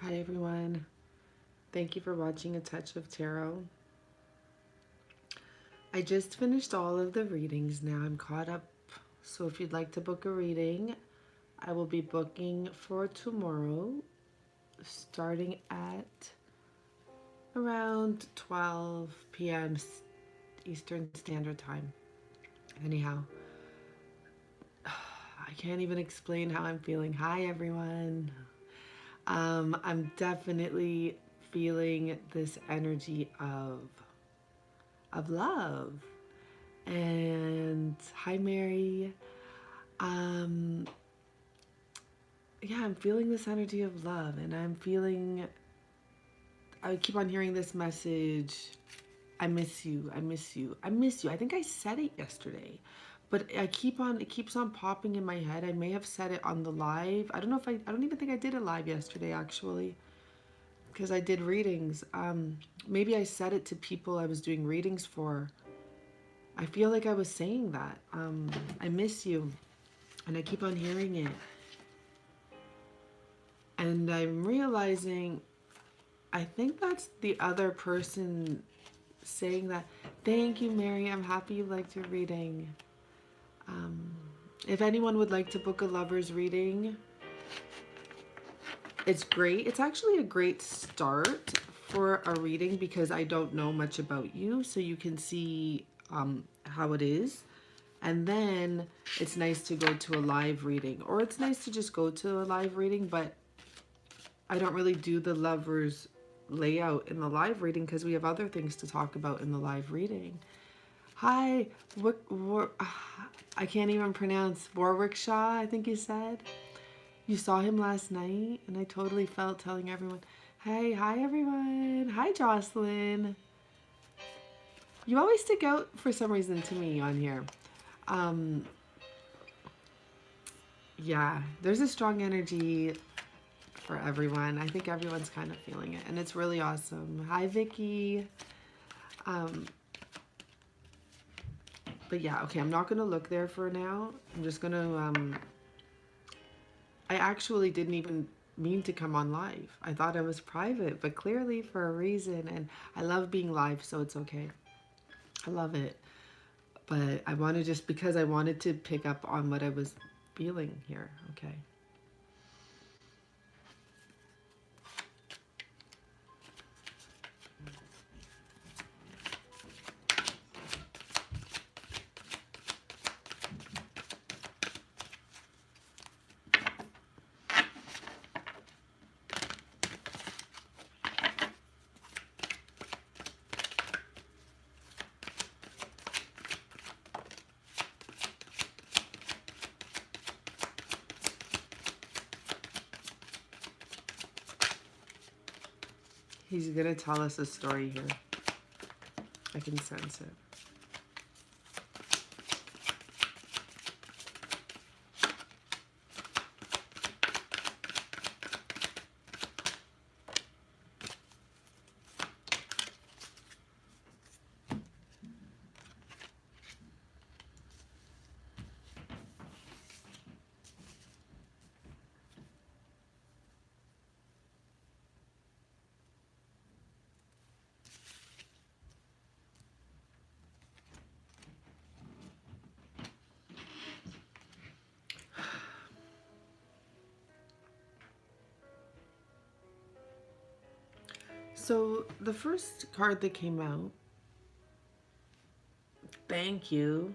Hi everyone. Thank you for watching A Touch of Tarot. I just finished all of the readings now. I'm caught up. So if you'd like to book a reading, I will be booking for tomorrow starting at around 12 p.m. Eastern Standard Time. Anyhow, I can't even explain how I'm feeling. Hi everyone. I'm definitely feeling this energy of love. And hi Mary. Um yeah, I'm feeling this energy of love, and I keep on hearing this message. I miss you. I miss you. I miss you. I think I said it yesterday. But it keeps on popping in my head. I may have said it on the live. I don't know if I don't even think I did a live yesterday actually, because I did readings. Maybe I said it to people I was doing readings for. I feel like I was saying that. I miss you. And I keep on hearing it. And I'm realizing, I think that's the other person saying that. Thank you, Mary. I'm happy you liked your reading. Um, if anyone would like to book a lover's reading, it's great. It's actually a great start for a reading because I don't know much about you, so you can see how it is. And then it's nice to go to a live reading, or it's nice to just go to a live reading, but I don't really do the lovers layout in the live reading because we have other things to talk about in the live reading. Hi, I can't even pronounce Warwickshire, I think you said. You saw him last night, and I totally felt telling everyone, hey, hi everyone. Hi, Jocelyn. You always stick out for some reason to me on here. Um, yeah, there's a strong energy for everyone. I think everyone's kind of feeling it, and it's really awesome. Hi, Vicky. Um, but yeah, okay, I'm not going to look there for now. I'm just going to, I actually didn't even mean to come on live. I thought I was private, but clearly for a reason, and I love being live, so it's okay. I love it. But I want to just, because I wanted to pick up on what I was feeling here, okay? He's gonna tell us a story here. I can sense it. So the first card that came out, thank you.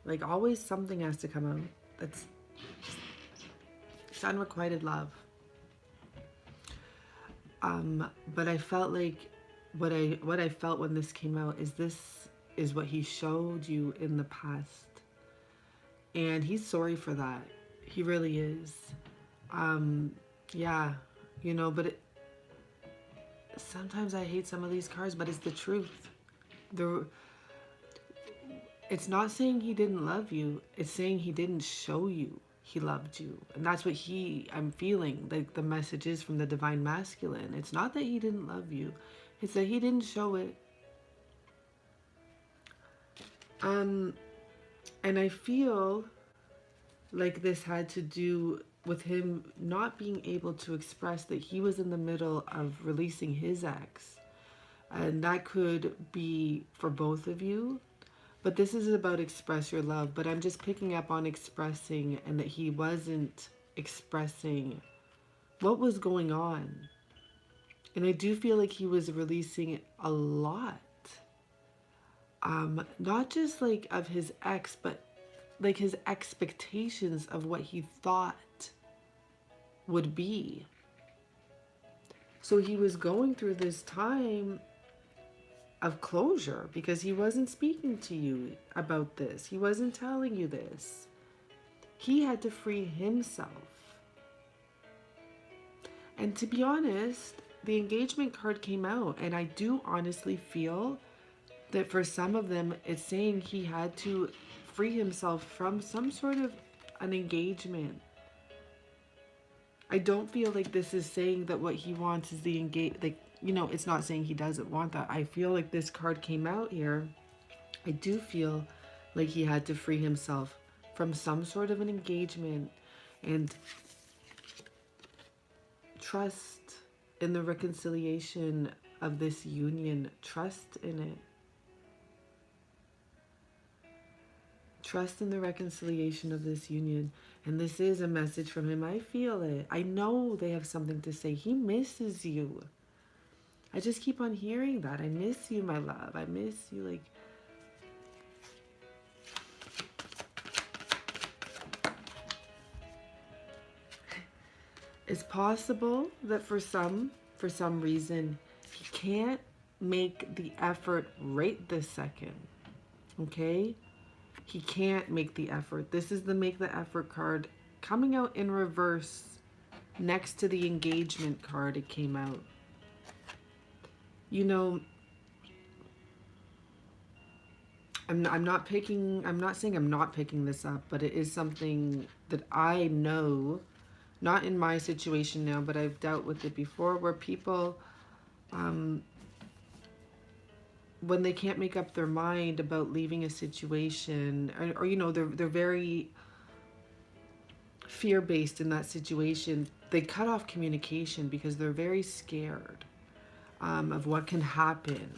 Like always something has to come out. That's it's unrequited love. But I felt like what I felt when this came out is this is what he showed you in the past. And he's sorry for that. He really is. Yeah, you know, but sometimes I hate some of these cards, but it's the truth. It's not saying he didn't love you. It's saying he didn't show you he loved you. And that's what I'm feeling, like the message is from the divine masculine. It's not that he didn't love you. It's that he didn't show it. And I feel like this had to do with him not being able to express that he was in the middle of releasing his ex. And that could be for both of you. But this is about express your love. But I'm just picking up on expressing, and that he wasn't expressing what was going on. And I do feel like he was releasing a lot. Not just like of his ex, but like his expectations of what he thought would be. So he was going through this time of closure because he wasn't speaking to you about this. He wasn't telling you this. He had to free himself. And to be honest, the engagement card came out, and I do honestly feel that for some of them, it's saying he had to free himself from some sort of an engagement. I don't feel like this is saying that what he wants is the like, you know, it's not saying he doesn't want that. I feel like this card came out here. I do feel like he had to free himself from some sort of an engagement and trust in the reconciliation of this union. Trust in it. Trust in the reconciliation of this union. And this is a message from him. I feel it. I know they have something to say. He misses you. I just keep on hearing that. I miss you, my love. I miss you. Like, it's possible that for some reason, he can't make the effort right this second. Okay? He can't make the effort. This is the make the effort card coming out in reverse next to the engagement card. It came out. You know, I'm not saying I'm not picking this up, but it is something that I know, not in my situation now, but I've dealt with it before, where people, when they can't make up their mind about leaving a situation, or you know, they're very fear-based in that situation, they cut off communication because they're very scared of what can happen.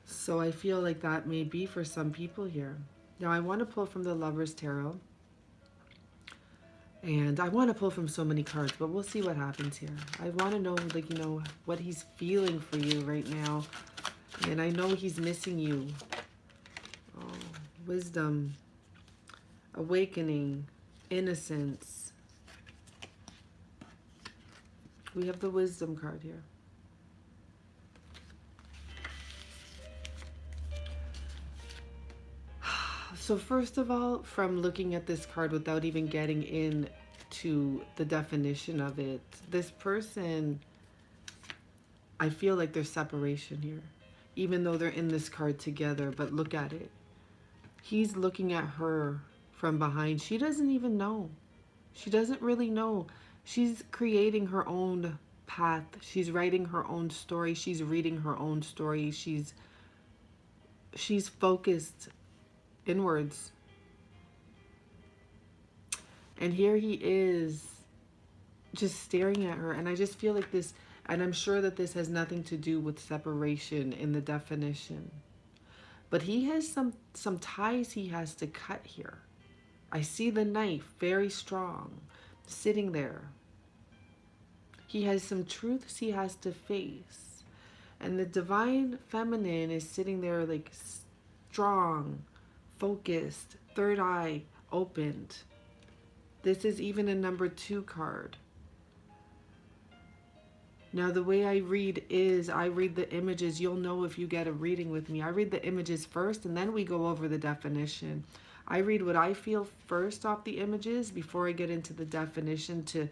So I feel like that may be for some people here. Now I want to pull from the Lover's Tarot. And I want to pull from so many cards, but we'll see what happens here. I want to know, like, you know, what he's feeling for you right now. And I know he's missing you. Oh, wisdom, awakening, innocence. We have the wisdom card here. So first of all, from looking at this card without even getting into the definition of it, this person, I feel like there's separation here, even though they're in this card together. But look at it. He's looking at her from behind. She doesn't even know. She doesn't really know. She's creating her own path. She's writing her own story. She's reading her own story. She's focused inwards. And here he is just staring at her. And I just feel like this, and I'm sure that this has nothing to do with separation in the definition. But he has some ties he has to cut here. I see the knife very strong sitting there. He has some truths he has to face. And the divine feminine is sitting there like strong, focused, third eye opened. This is even a number 2 card. Now the way I read is I read the images. You'll know if you get a reading with me. I read the images first and then we go over the definition. I read what I feel first off the images before I get into the definition to,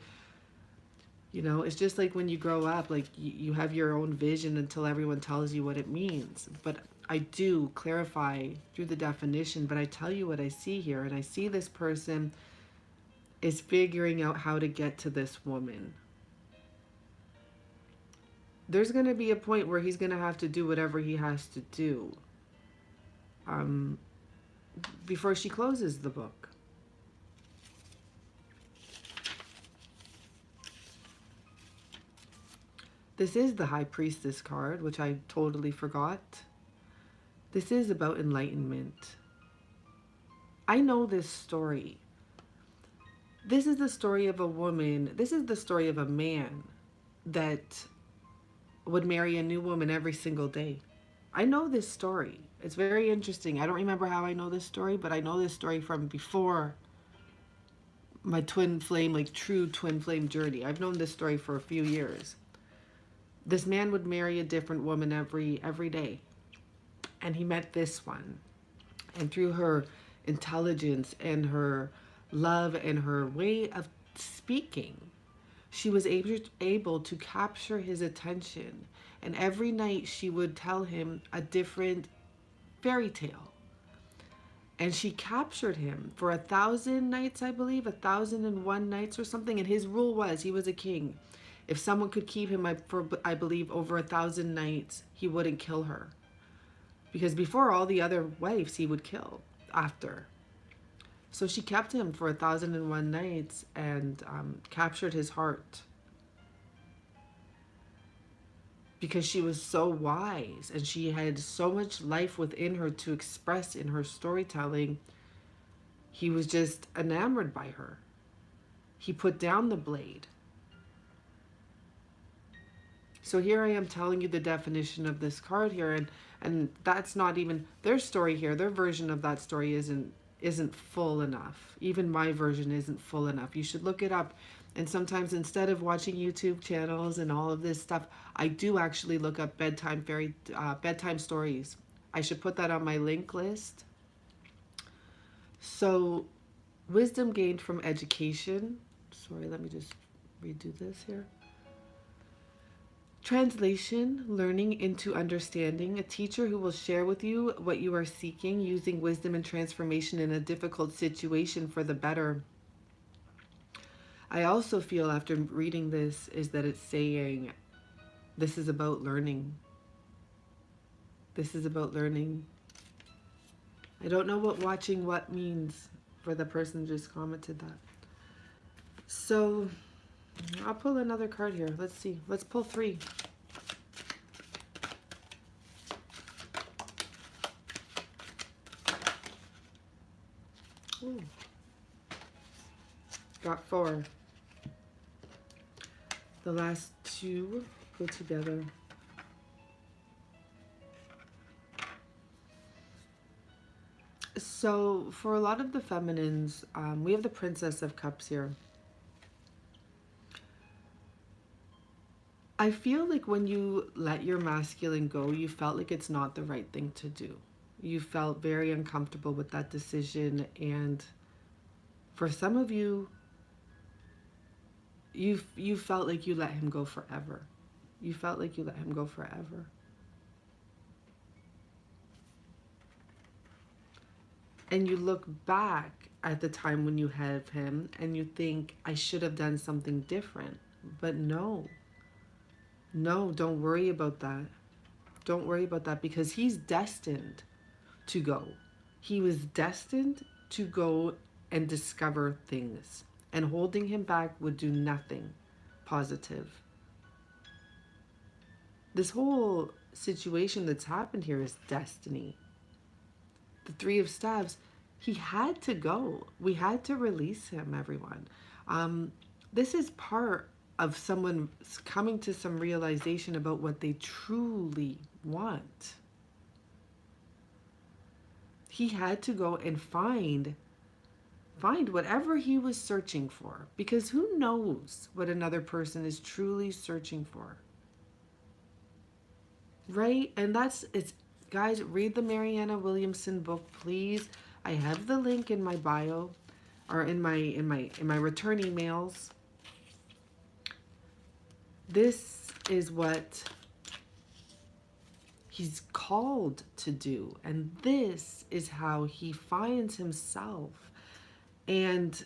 you know, it's just like when you grow up, like you have your own vision until everyone tells you what it means. But I do clarify through the definition, but I tell you what I see here. And I see this person is figuring out how to get to this woman. There's going to be a point where he's going to have to do whatever he has to do before she closes the book. This is the High Priestess card, which I totally forgot. This is about enlightenment. I know this story. This is the story of a woman. This is the story of a man that would marry a new woman every single day. I know this story. It's very interesting. I don't remember how I know this story, but I know this story from before my twin flame, like true twin flame journey. I've known this story for a few years. This man would marry a different woman every day. And he met this one. And through her intelligence and her love and her way of speaking, she was able to capture his attention. And every night she would tell him a different fairy tale. And she captured him for 1,000 nights, I believe, 1,001 nights or something. And his rule was, he was a king. If someone could keep him for, I believe, over 1,000 nights, he wouldn't kill her. Because before, all the other wives he would kill after. So she kept him for 1,001 nights and captured his heart. Because she was so wise and she had so much life within her to express in her storytelling, he was just enamored by her. He put down the blade. So here I am telling you the definition of this card here, and that's not even their story here. Their version of that story isn't full enough. Even my version isn't full enough. You should look it up. And sometimes instead of watching YouTube channels and all of this stuff, I do actually look up bedtime stories. I should put that on my link list. So, wisdom gained from education. Sorry, let me just redo this here. Translation, learning into understanding. A teacher who will share with you what you are seeking, using wisdom and transformation in a difficult situation for the better. I also feel after reading this is that it's saying this is about learning. This is about learning. I don't know what watching what means for the person who just commented that. So I'll pull another card here. Let's see. Let's pull 3. Ooh. Got 4. The last 2 go together. So for a lot of the feminines, we have the Princess of Cups here. I feel like when you let your masculine go, you felt like it's not the right thing to do. You felt very uncomfortable with that decision, and for some of you, you felt like you let him go forever. You felt like you let him go forever. And you look back at the time when you have him and you think, I should have done something different. But no. No, don't worry about that. Don't worry about that, because he's destined to go. He was destined to go and discover things. And holding him back would do nothing positive. This whole situation that's happened here is destiny. The 3 of Staves, he had to go. We had to release him, everyone. This is part of someone coming to some realization about what they truly want. He had to go and find whatever he was searching for, because who knows what another person is truly searching for, right? And it's guys, read the Mariana Williamson book, please. I have the link in my bio, or in my return emails. This is what he's called to do, and this is how he finds himself. And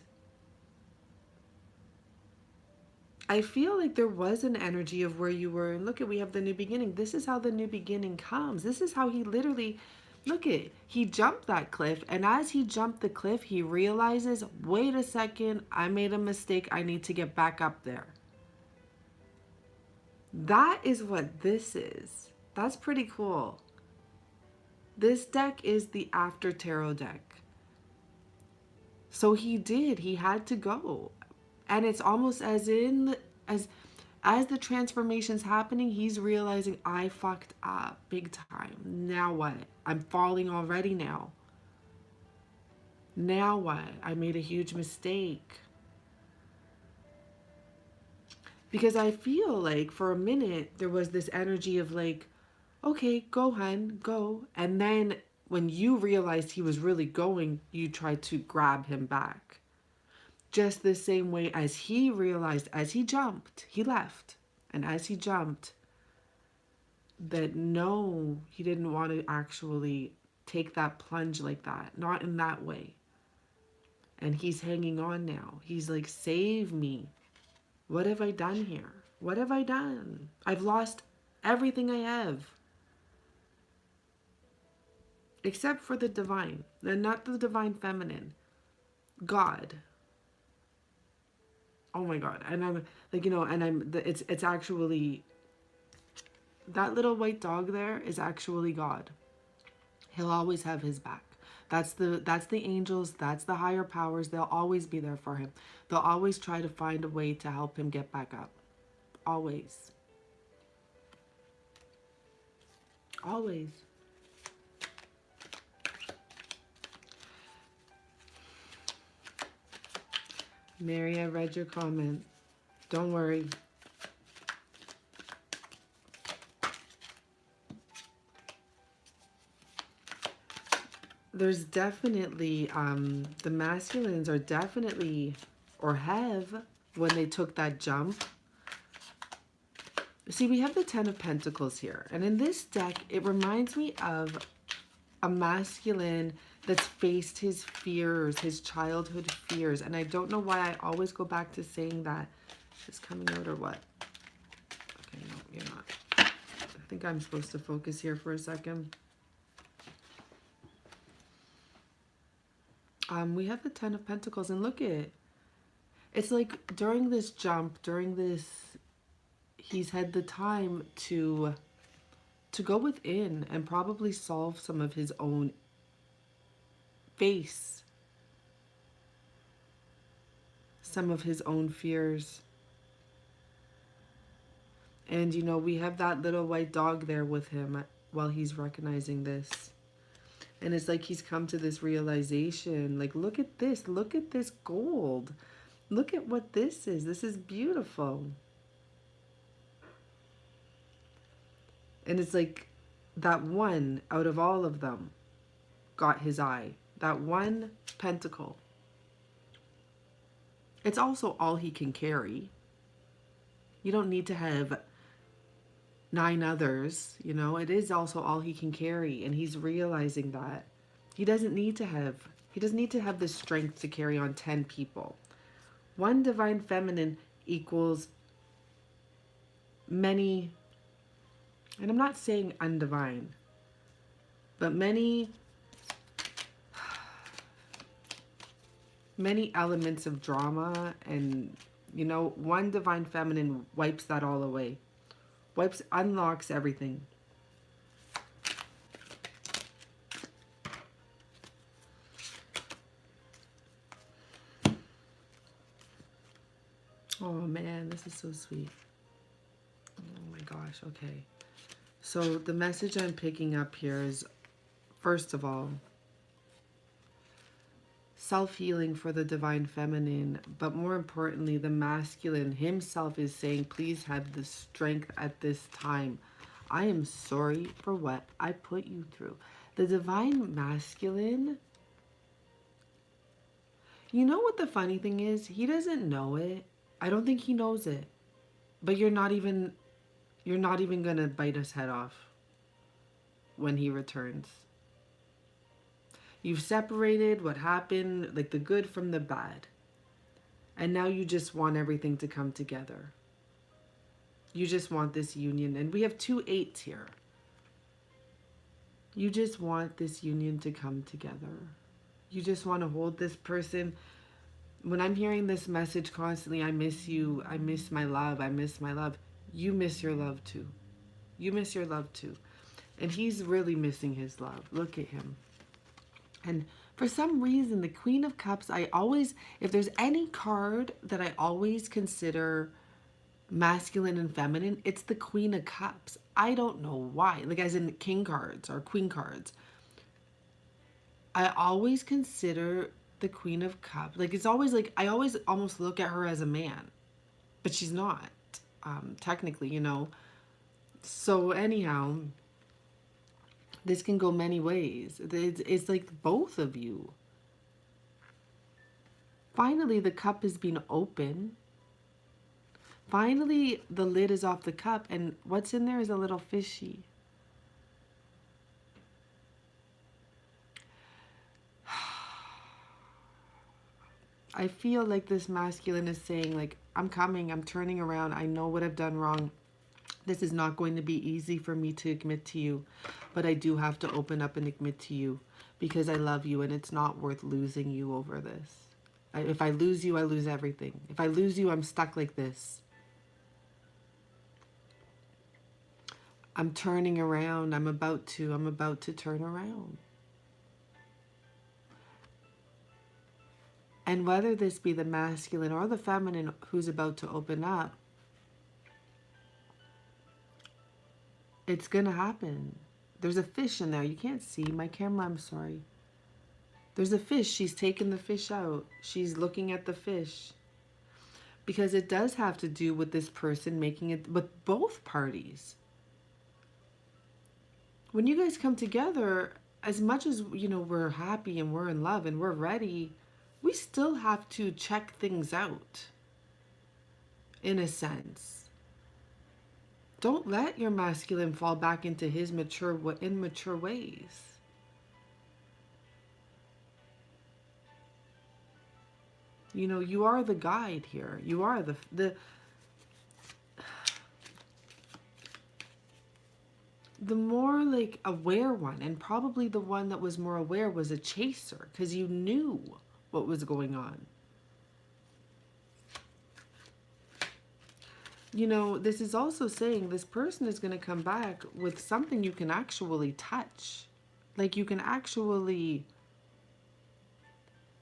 I feel like there was an energy of where you were, and look at, we have the new beginning. This is how the new beginning comes. This is how he literally, look at, he jumped that cliff, and as he jumped the cliff, he realizes, wait a second, I made a mistake, I need to get back up there. That is what this is. That's pretty cool. This deck is the After Tarot deck. So he had to go. And it's almost as as the transformation's happening, he's realizing, I fucked up big time. Now what? I'm falling already now. Now what? I made a huge mistake. Because I feel like for a minute there was this energy of like, okay, go hun, go. And then when you realized he was really going, you tried to grab him back. Just the same way as he realized, as he jumped, he left. And as he jumped, that no, he didn't want to actually take that plunge like that. Not in that way. And he's hanging on now. He's like, save me. What have I done here? What have I done? I've lost everything I have. Except for the divine. And not the divine feminine. God. Oh my God. And I'm like, you know, and it's actually, that little white dog there is actually God. He'll always have his back. That's the angels, that's the higher powers. They'll always be there for him. They'll always try to find a way to help him get back up. Always. Always. Mary, I read your comment. Don't worry. There's definitely, the masculines are definitely, or have, when they took that jump. See, we have the Ten of Pentacles here. And in this deck, it reminds me of a masculine that's faced his fears, his childhood fears. And I don't know why I always go back to saying that. Is coming out or what? Okay, no, you're not. I think I'm supposed to focus here for a second. We have the Ten of Pentacles, and look at it. It's like during this jump, he's had the time to go within and probably solve some of his own some of his own fears. And you know, we have that little white dog there with him while he's recognizing this. And it's like he's come to this realization, like, look at this gold. Look at what this is. This is beautiful. And it's like that one out of all of them got his eye. That one pentacle. It's also all he can carry. You don't need to have 9 others, you know. It is also all he can carry, and he's realizing that. He doesn't need to have the strength to carry on 10 people. One divine feminine equals many, and I'm not saying undivine, but many elements of drama, and you know, one divine feminine wipes that all away. Unlocks everything. Oh man, this is so sweet. Oh my gosh, okay. So the message I'm picking up here is, first of all, self-healing for the divine feminine, but more importantly, the masculine himself is saying, please have the strength at this time. I am sorry for what I put you through. The divine masculine, you know what the funny thing is? He doesn't know it. I don't think he knows it. But you're not even gonna bite his head off when he returns. You've separated what happened, like the good from the bad. And now you just want everything to come together. You just want this union. And we have 2 8s here. You just want this union to come together. You just want to hold this person. When I'm hearing this message constantly, I miss you, I miss my love, I miss my love. you miss your love too. You miss your love too. And he's really missing his love. Look at him. And for some reason, the Queen of Cups, I always, if there's any card that I always consider masculine and feminine, it's the Queen of Cups. I don't know why. Like as in king cards or queen cards. I always consider the Queen of Cups. Like it's always like, I always almost look at her as a man. But she's not, technically, you know. So anyhow, this can go many ways. It's like both of you. Finally, the cup has been open. Finally, the lid is off the cup, and what's in there is a little fishy. I feel like this masculine is saying, like, I'm coming, I'm turning around, I know what I've done wrong. This is not going to be easy for me to admit to you, but I do have to open up and admit to you because I love you, and it's not worth losing you over this. If I lose you, I lose everything. If I lose you, I'm stuck like this. I'm turning around. I'm about to turn around. And whether this be the masculine or the feminine who's about to open up, it's going to happen. There's a fish in there. You can't see my camera. I'm sorry. There's a fish. She's taken the fish out. She's looking at the fish. Because it does have to do with this person making it with both parties. When you guys come together, as much as, you know, we're happy and we're in love and we're ready, we still have to check things out. In a sense. Don't let your masculine fall back into his immature ways. You know, you are the guide here. You are the more like aware one, and probably the one that was more aware was a chaser because you knew what was going on. You know, this is also saying this person is going to come back with something you can actually touch. Like you can actually,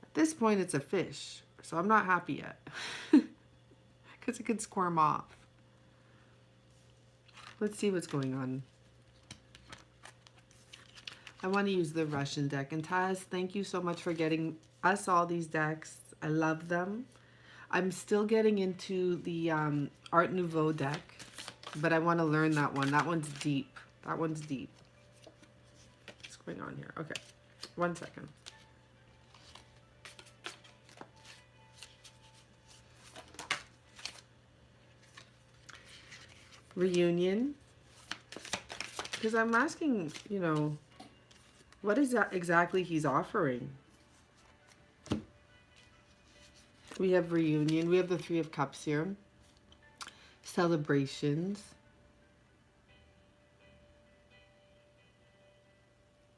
at this point it's a fish. So I'm not happy yet. Because it could squirm off. Let's see what's going on. I want to use the Russian deck. And Taz, thank you so much for getting us all these decks. I love them. I'm still getting into the Art Nouveau deck, but I want to learn that one. That one's deep. That one's deep. What's going on here? Okay, 1 second. Reunion. Because I'm asking, you know, what is that exactly he's offering? We have reunion. We have the Three of Cups here. Celebrations.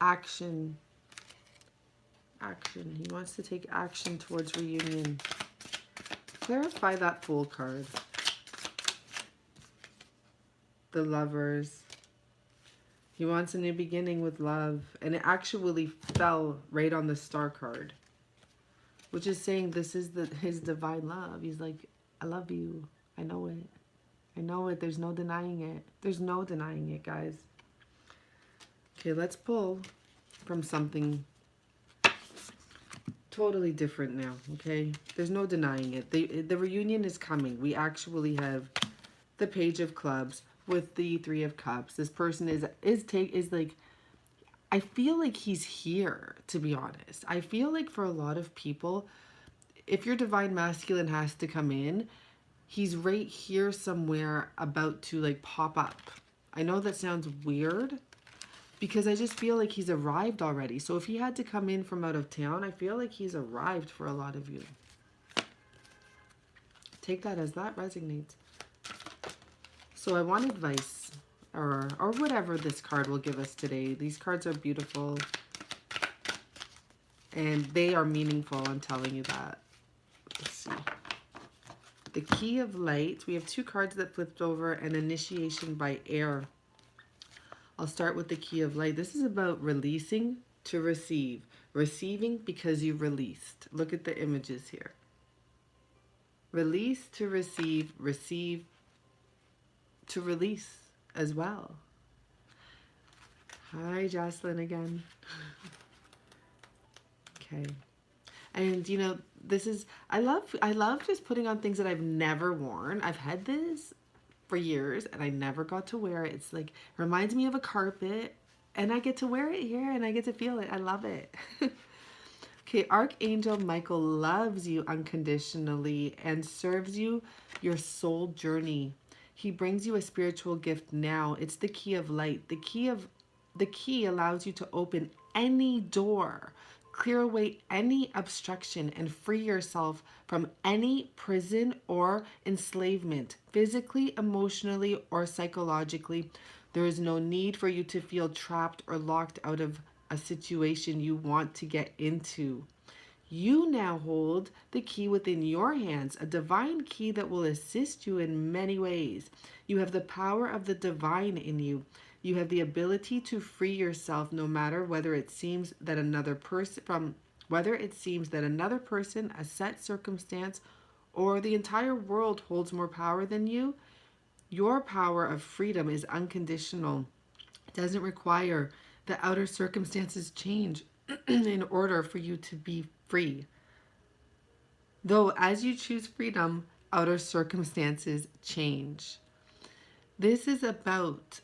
Action. Action. He wants to take action towards reunion. Clarify that Fool card. The Lovers. He wants a new beginning with love. And it actually fell right on the Star card. Which is saying this is his divine love. He's like, I love you. I know it. I know it. There's no denying it. There's no denying it, guys. Okay, let's pull from something totally different now, okay? There's no denying it. The reunion is coming. We actually have the Page of Clubs with the Three of Cups. This person is like, I feel like he's here, to be honest. I feel like for a lot of people, if your divine masculine has to come in, he's right here somewhere about to like pop up. I know that sounds weird because I just feel like he's arrived already. So if he had to come in from out of town, I feel like he's arrived for a lot of you. Take that as that resonates. So I want advice. Or whatever this card will give us today. These cards are beautiful. And they are meaningful, I'm telling you that. Let's see. The Key of Light. We have 2 cards that flipped over, and Initiation by Air. I'll start with the Key of Light. This is about releasing to receive. Receiving because you released. Look at the images here. Release to receive, receive to release as well. Hi, Jocelyn again. Okay. And you know, this is, I love just putting on things that I've never worn. I've had this for years and I never got to wear it. It's like, reminds me of a carpet, and I get to wear it here and I get to feel it. I love it. Okay, Archangel Michael loves you unconditionally and serves you your soul journey. He brings you a spiritual gift now. It's the Key of Light. The key allows you to open any door, clear away any obstruction, and free yourself from any prison or enslavement, physically, emotionally, or psychologically. There is no need for you to feel trapped or locked out of a situation you want to get into. You now hold the key within your hands, a divine key that will assist you in many ways. You have the power of the divine in you. You have the ability to free yourself no matter whether it seems that another person, a set circumstance, or the entire world holds more power than you. Your power of freedom is unconditional. It doesn't require the outer circumstances change in order for you to be free. Though as you choose freedom, outer circumstances change. This is about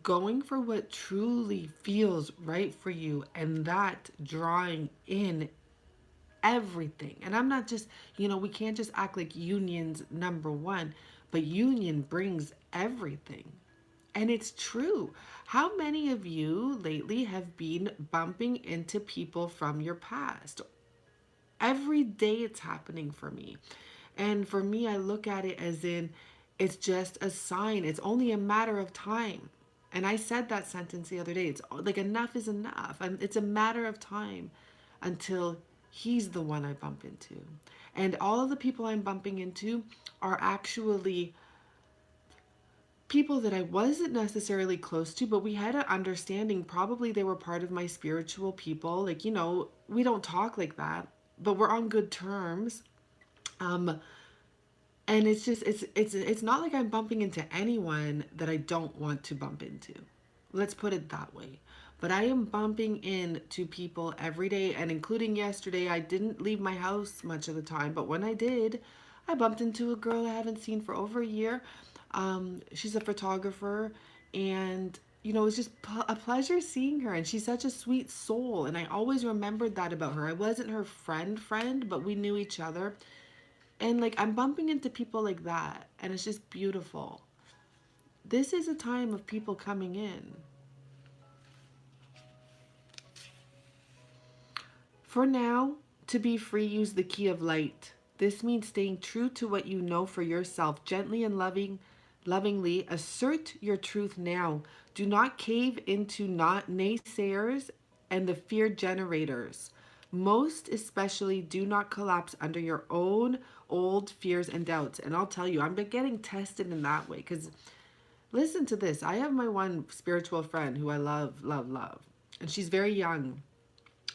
going for what truly feels right for you, and that drawing in everything. And I'm not just, we can't just act like union's number one, but union brings everything. And it's true. How many of you lately have been bumping into people from your past? Every day it's happening for me. And for me, I look at it as in, it's just a sign. It's only a matter of time. And I said that sentence the other day. It's like, enough is enough. And it's a matter of time until he's the one I bump into. And all of the people I'm bumping into are actually people that I wasn't necessarily close to, but we had an understanding. Probably they were part of my spiritual people. Like, we don't talk like that, but we're on good terms. And it's just, it's not like I'm bumping into anyone that I don't want to bump into. Let's put it that way. But I am bumping into people every day, and including yesterday, I didn't leave my house much of the time, but when I did, I bumped into a girl I haven't seen for over a year. She's a photographer, and it was just a pleasure seeing her, and she's such a sweet soul, and I always remembered that about her. I wasn't her friend, but we knew each other. And like, I'm bumping into people like that, and it's just beautiful. This is a time of people coming in. For now, to be free, use the Key of Light. This means staying true to what you know for yourself. Gently and lovingly assert your truth now. Do not cave into naysayers and the fear generators. Most especially, do not collapse under your own old fears and doubts. And I'll tell you, I'm getting tested in that way, because listen to this. I have my one spiritual friend who I love. And she's very young,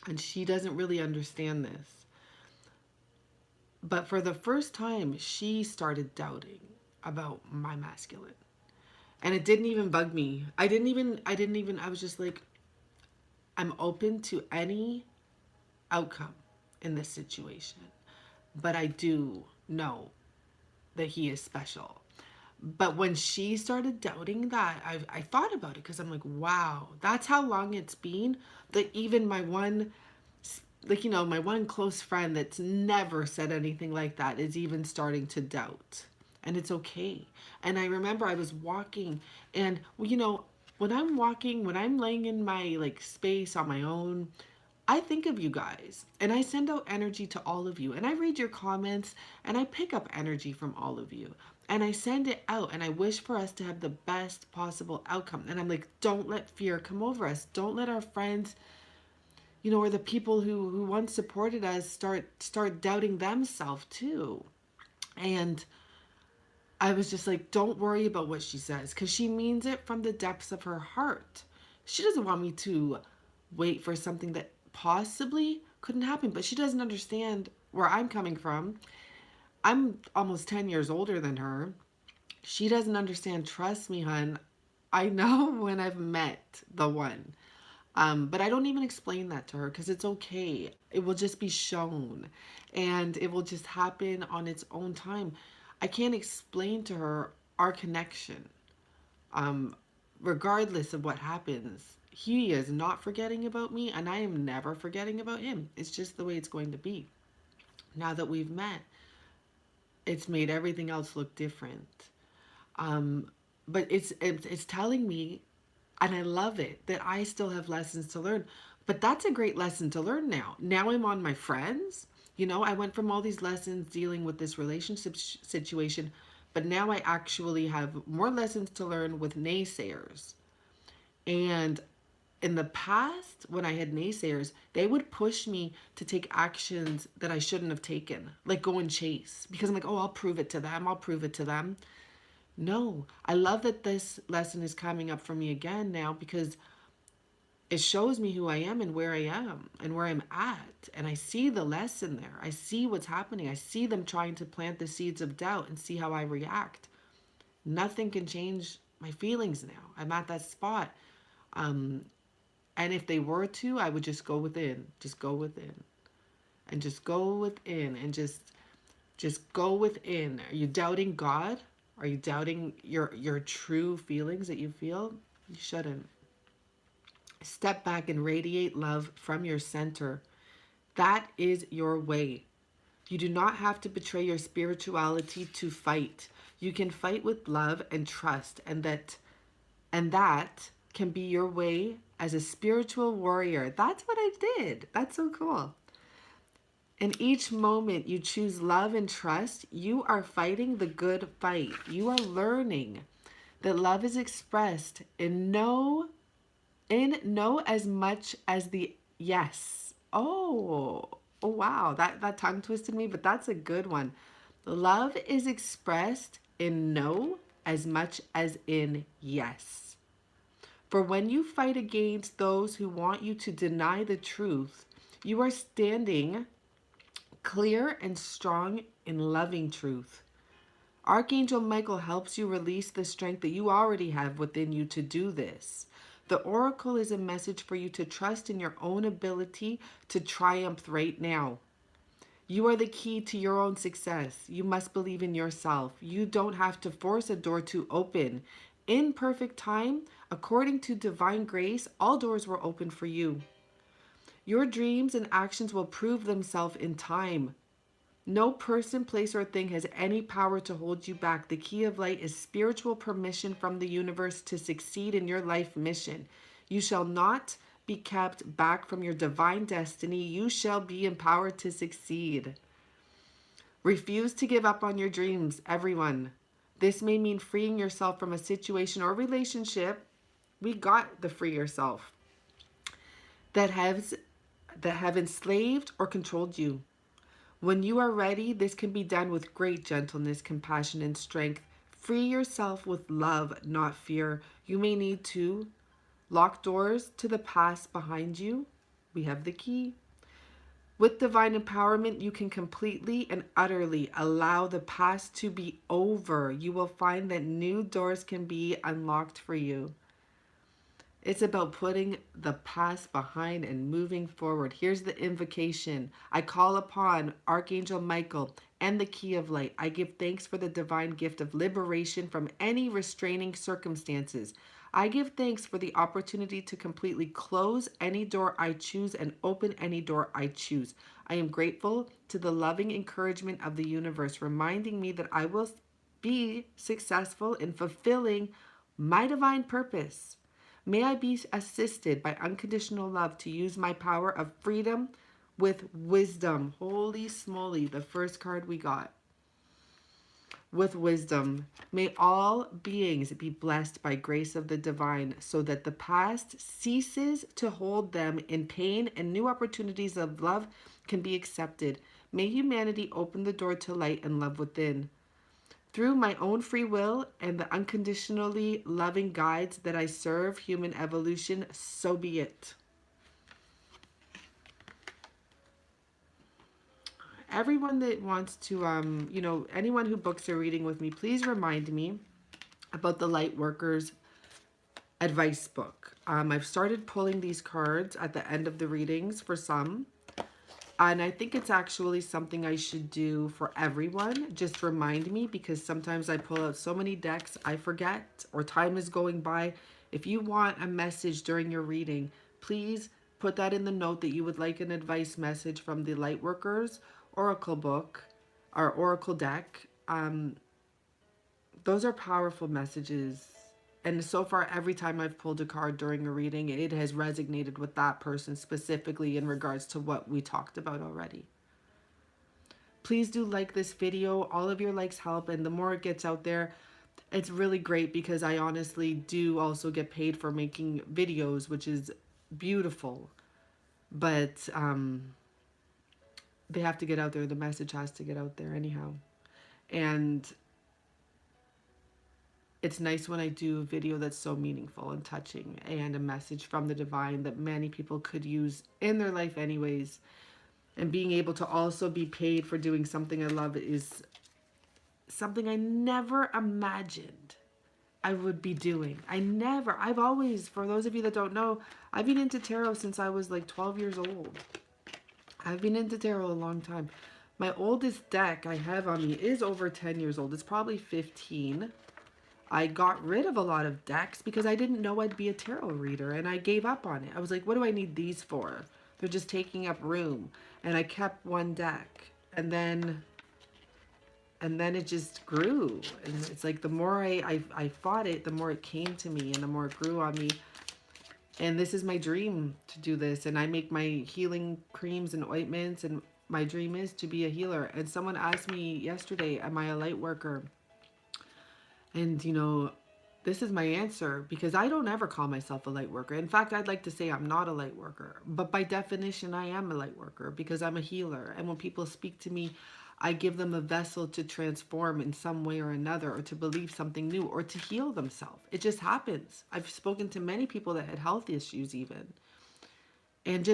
and she doesn't really understand this. But for the first time, she started doubting about my masculine. And it didn't even bug me. I was just like, I'm open to any outcome in this situation, but I do know that he is special. But when she started doubting that, I thought about it, because I'm like, wow, that's how long it's been that even my one, my one close friend that's never said anything like that is even starting to doubt. And it's okay. And I remember I was walking, and when I'm walking, when I'm laying in my space on my own, I think of you guys, and I send out energy to all of you, and I read your comments, and I pick up energy from all of you, and I send it out, and I wish for us to have the best possible outcome. And I'm like, don't let fear come over us. Don't let our friends, or the people who once supported us start doubting themselves too. And I was just like, don't worry about what she says, because she means it from the depths of her heart. She doesn't want me to wait for something that possibly couldn't happen, but she doesn't understand where I'm coming from. I'm almost 10 years older than her. She doesn't understand. Trust me, hun. I know when I've met the one. But I don't even explain that to her because it's okay. It will just be shown and it will just happen on its own time. I can't explain to her our connection, um, regardless of what happens. He is not forgetting about me, and I am never forgetting about him. It's just the way it's going to be. Now that we've met, it's made everything else look different. Um, but it's telling me, and I love it, that I still have lessons to learn. But that's a great lesson to learn now. Now I'm on my friends. You know, I went from all these lessons dealing with this relationship situation, but now I actually have more lessons to learn with naysayers. And in the past, when I had naysayers, they would push me to take actions that I shouldn't have taken, like go and chase, because I'm like, oh, I'll prove it to them. I'll prove it to them. No, I love that this lesson is coming up for me again now because it shows me who I am and where I am and where I'm at. And I see the lesson there. I see what's happening. I see them trying to plant the seeds of doubt and see how I react. Nothing can change my feelings now. I'm at that spot. Um, and if they were to, I would just go within. Just go within. And just go within and just go within. Are you doubting God? Are you doubting your true feelings that you feel? You shouldn't. Step back and radiate love from your center. That is your way. You do not have to betray your spirituality to fight. You can fight with love and trust, and that can be your way as a spiritual warrior. That's what I did. That's so cool. In each moment you choose love and trust, you are fighting the good fight. You are learning that love is expressed in no as much as the yes. Oh wow, that tongue twisted me, but that's a good one. Love is expressed in no as much as in yes. For when you fight against those who want you to deny the truth, you are standing clear and strong in loving truth. Archangel Michael helps you release the strength that you already have within you to do this. The oracle is a message for you to trust in your own ability to triumph right now. You are the key to your own success. You must believe in yourself. You don't have to force a door to open. In perfect time, according to divine grace, all doors will open for you. Your dreams and actions will prove themselves in time. No person, place, or thing has any power to hold you back. The key of light is spiritual permission from the universe to succeed in your life mission. You shall not be kept back from your divine destiny. You shall be empowered to succeed. Refuse to give up on your dreams, everyone. This may mean freeing yourself from a situation or relationship. We got the free yourself that have enslaved or controlled you. When you are ready, this can be done with great gentleness, compassion, and strength. Free yourself with love, not fear. You may need to lock doors to the past behind you. We have the key. With divine empowerment, you can completely and utterly allow the past to be over. You will find that new doors can be unlocked for you. It's about putting the past behind and moving forward. Here's the invocation. I call upon Archangel Michael and the key of light. I give thanks for the divine gift of liberation from any restraining circumstances. I give thanks for the opportunity to completely close any door I choose and open any door I choose. I am grateful to the loving encouragement of the universe, reminding me that I will be successful in fulfilling my divine purpose. May I be assisted by unconditional love to use my power of freedom with wisdom. Holy smoly, the first card we got. With wisdom. May all beings be blessed by grace of the divine so that the past ceases to hold them in pain and new opportunities of love can be accepted. May humanity open the door to light and love within. Through my own free will and the unconditionally loving guides that I serve human evolution, so be it. Everyone that wants to, anyone who books a reading with me, please remind me about the Lightworkers advice book. I've started pulling these cards at the end of the readings for some. And I think it's actually something I should do for everyone. Just remind me, because sometimes I pull out so many decks I forget or time is going by. If you want a message during your reading, please put that in the note that you would like an advice message from the Lightworkers Oracle book or Oracle deck. Those are powerful messages. And so far, every time I've pulled a card during a reading, it has resonated with that person specifically in regards to what we talked about already. Please do like this video. All of your likes help, and the more it gets out there, it's really great, because I honestly do also get paid for making videos, which is beautiful. But they have to get out there. The message has to get out there anyhow. And it's nice when I do a video that's so meaningful and touching and a message from the divine that many people could use in their life anyways. And being able to also be paid for doing something I love is something I never imagined I would be doing. I've always, for those of you that don't know, I've been into tarot since I was like 12 years old. I've been into tarot a long time. My oldest deck I have on me is over 10 years old. It's probably 15. I got rid of a lot of decks because I didn't know I'd be a tarot reader, and I gave up on it. I was like, what do I need these for? They're just taking up room. And I kept one deck, and then it just grew. And it's like the more I fought it, the more it came to me, and the more it grew on me. And this is my dream, to do this. And I make my healing creams and ointments, and my dream is to be a healer. And someone asked me yesterday, am I a light worker? And, this is my answer, because I don't ever call myself a light worker. In fact, I'd like to say I'm not a light worker. But by definition, I am a light worker, because I'm a healer. And when people speak to me, I give them a vessel to transform in some way or another, or to believe something new, or to heal themselves. It just happens. I've spoken to many people that had health issues even. And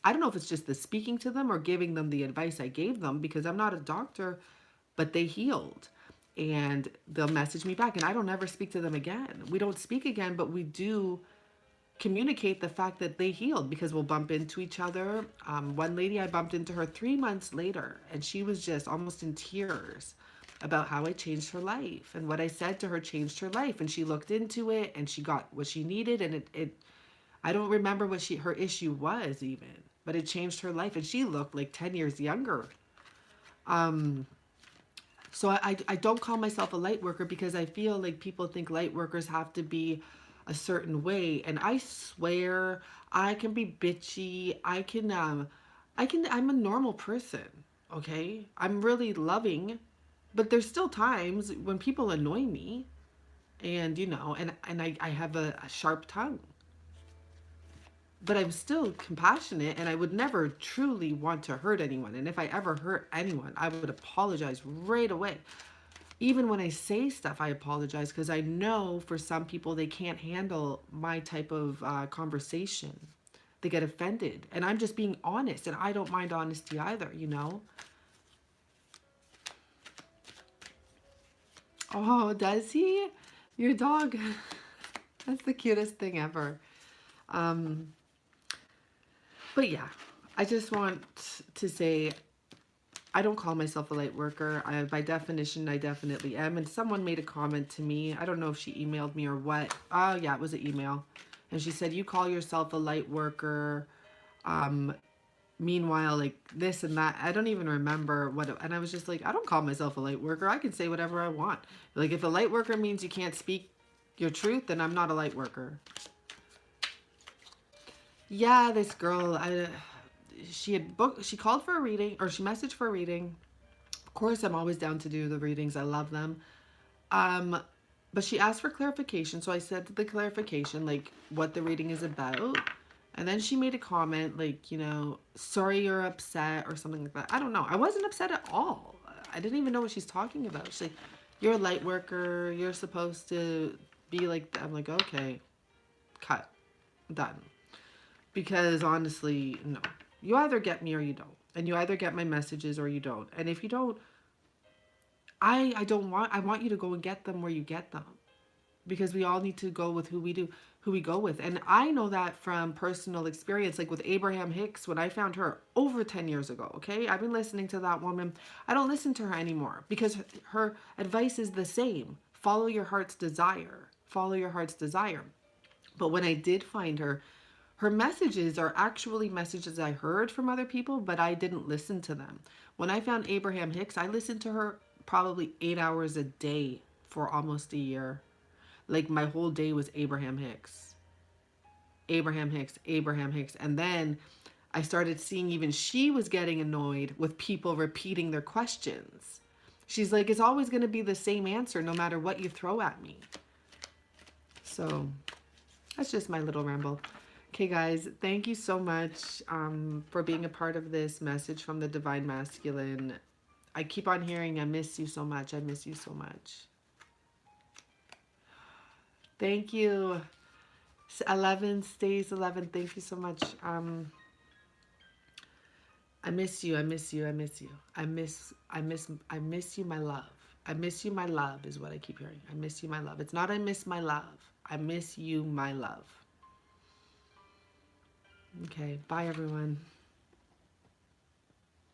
I don't know if it's just the speaking to them or giving them the advice I gave them, because I'm not a doctor, but they healed. And they'll message me back, and I don't ever speak to them again. We don't speak again, but we do communicate the fact that they healed, because we'll bump into each other. One lady, I bumped into her 3 months later, and she was just almost in tears about how I changed her life, and what I said to her changed her life. And she looked into it, and she got what she needed. And I don't remember what her issue was even, but it changed her life, and she looked like 10 years younger. So I don't call myself a light worker, because I feel like people think light workers have to be a certain way. And I swear I can be bitchy. I'm a normal person. Okay. I'm really loving, but there's still times when people annoy me, and, I have a sharp tongue. But I'm still compassionate, and I would never truly want to hurt anyone. And if I ever hurt anyone, I would apologize right away. Even when I say stuff, I apologize, because I know for some people, they can't handle my type of conversation. They get offended. And I'm just being honest, and I don't mind honesty either, Oh, does he? Your dog. That's the cutest thing ever. But yeah, I just want to say, I don't call myself a light worker. By definition, I definitely am. And someone made a comment to me. I don't know if she emailed me or what. Oh, yeah, it was an email. And she said, you call yourself a light worker. Meanwhile, like this and that. I don't even remember what. And I was just like, I don't call myself a light worker. I can say whatever I want. Like, if a light worker means you can't speak your truth, then I'm not a light worker. Yeah, this girl, she called for a reading, or she messaged for a reading. Of course, I'm always down to do the readings. I love them. But she asked for clarification. So I said the clarification, like what the reading is about. And then she made a comment like, sorry you're upset or something like that. I don't know. I wasn't upset at all. I didn't even know what she's talking about. She's like, you're a light worker. You're supposed to be like that. I'm like, okay, cut, done. Because honestly, no. You either get me or you don't. And you either get my messages or you don't. And if you don't, I want you to go and get them where you get them. Because we all need to go with who we go with. And I know that from personal experience, like with Abraham Hicks, when I found her over 10 years ago, okay? I've been listening to that woman. I don't listen to her anymore because her advice is the same. Follow your heart's desire. Follow your heart's desire. But when I did find her, her messages are actually messages I heard from other people, but I didn't listen to them. When I found Abraham Hicks, I listened to her probably 8 hours a day for almost a year. Like my whole day was Abraham Hicks. Abraham Hicks, Abraham Hicks. And then I started seeing even she was getting annoyed with people repeating their questions. She's like, it's always going to be the same answer no matter what you throw at me. So that's just my little ramble. Okay, guys, thank you so much for being a part of this message from the Divine Masculine. I keep on hearing, I miss you so much. I miss you so much. Thank you. 11 stays 11. Thank you so much. I miss you. I miss you. I miss you. I miss you, my love. I miss you, my love is what I keep hearing. I miss you, my love. It's not I miss my love. I miss you, my love. Okay, bye everyone.